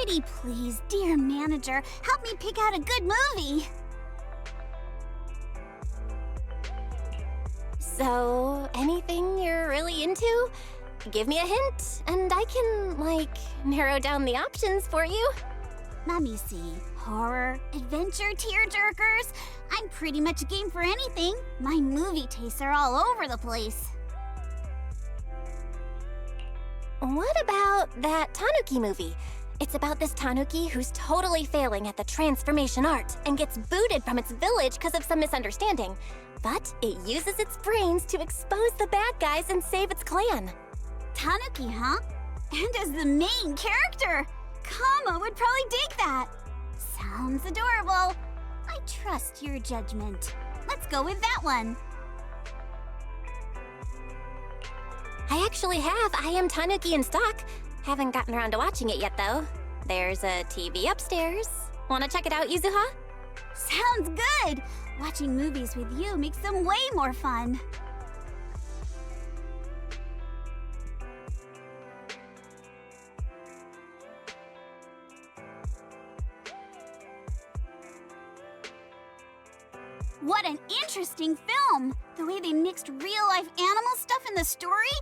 Pretty please, dear manager, help me pick out a good movie. So, anything you're really into? Give me a hint, and I can, narrow down the options for you. Let me see. Horror, adventure, tearjerkers. I'm pretty much game for anything. My movie tastes are all over the place. What about that Tanuki movie? It's about this Tanuki who's totally failing at the transformation art and gets booted from its village because of some misunderstanding. But it uses its brains to expose the bad guys and save its clan. Tanuki, huh? And as the main character! Kama would probably dig that. Sounds adorable. I trust your judgment. Let's go with that one. I actually have I Am Tanuki in stock. Haven't gotten around to watching it yet, though. There's a TV upstairs. Wanna check it out, Yuzuha? Sounds good! Watching movies with you makes them way more fun. What an interesting film! The way they mixed real-life animal stuff in the story?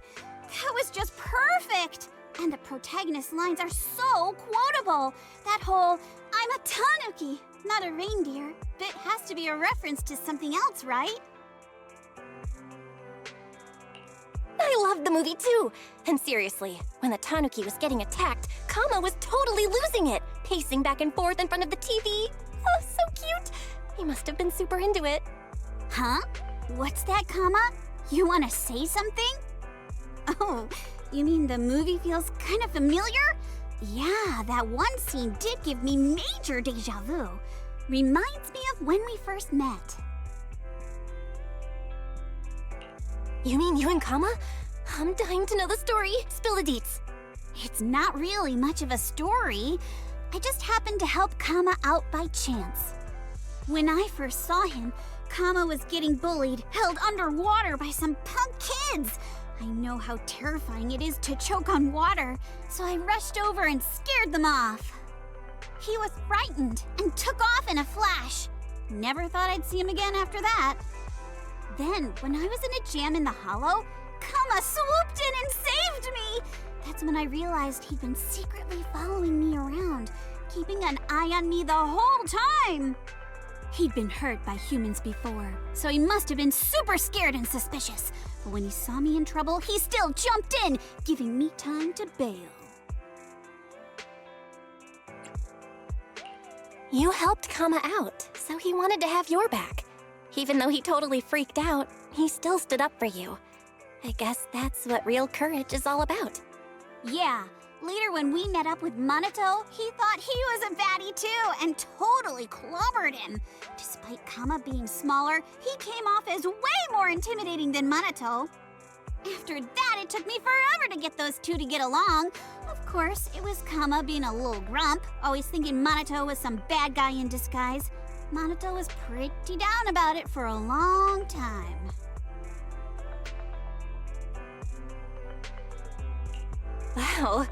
That was just perfect! And the protagonist's lines are so quotable! That whole, I'm a tanuki, not a reindeer, bit has to be a reference to something else, right? I loved the movie too! And seriously, when the Tanuki was getting attacked, Kama was totally losing it, pacing back and forth in front of the TV. Oh, so cute! He must have been super into it. Huh? What's that, Kama? You want to say something? Oh, you mean the movie feels kind of familiar? Yeah, that one scene did give me major deja vu. Reminds me of when we first met. You mean you and Kama? I'm dying to know the story. Spill the deets. It's not really much of a story. I just happened to help Kama out by chance. When I first saw him, Kama was getting bullied, held underwater by some punk kids. I know how terrifying it is to choke on water, so I rushed over and scared them off. He was frightened and took off in a flash. Never thought I'd see him again after that. Then, when I was in a jam in the hollow, Kama swooped in and saved me! That's when I realized he'd been secretly following me around, keeping an eye on me the whole time. He'd been hurt by humans before, so he must have been super scared and suspicious. But when he saw me in trouble, he still jumped in, giving me time to bail. You helped Kama out, so he wanted to have your back. Even though he totally freaked out, he still stood up for you. I guess that's what real courage is all about. Yeah, later when we met up with Minato, he thought he was a baddie too and totally clobbered him. Despite Kama being smaller, he came off as way more intimidating than Minato. After that, it took me forever to get those two to get along. Of course, it was Kama being a little grump, always thinking Minato was some bad guy in disguise. Minato was pretty down about it for a long time. Wow,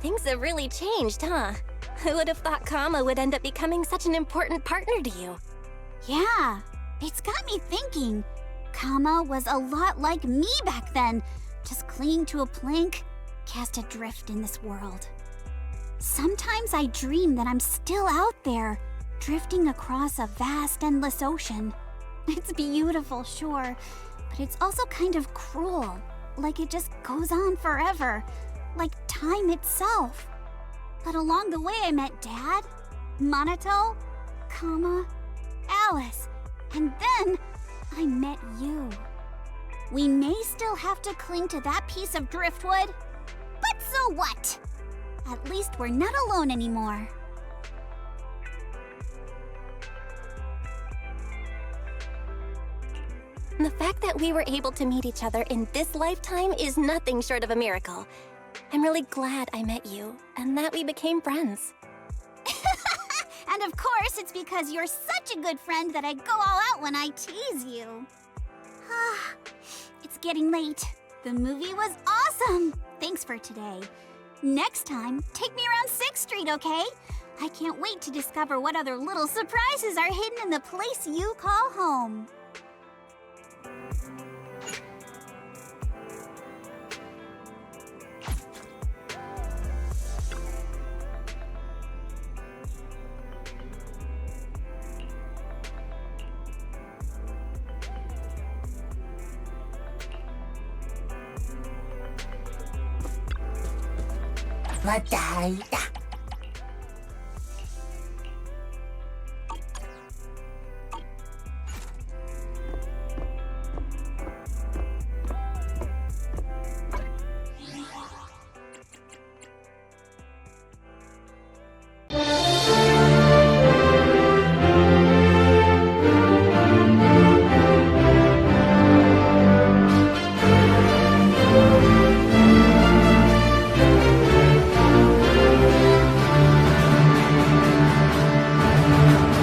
things have really changed, huh? Who would have thought Kama would end up becoming such an important partner to you? Yeah, it's got me thinking. Kama was a lot like me back then, just clinging to a plank, cast adrift in this world. Sometimes I dream that I'm still out there, drifting across a vast, endless ocean. It's beautiful, sure, but it's also kind of cruel, like it just goes on forever. Like time itself. But along the way I met Dad, Minato, Kama, Alice, and then I met you. We may still have to cling to that piece of driftwood, but so what? At least we're not alone anymore. The fact that we were able to meet each other in this lifetime is nothing short of a miracle. I'm really glad I met you, and that we became friends. And of course, it's because you're such a good friend that I go all out when I tease you. It's getting late. The movie was awesome. Thanks for today. Next time, take me around 6th Street, okay? I can't wait to discover what other little surprises are hidden in the place you call home. Matay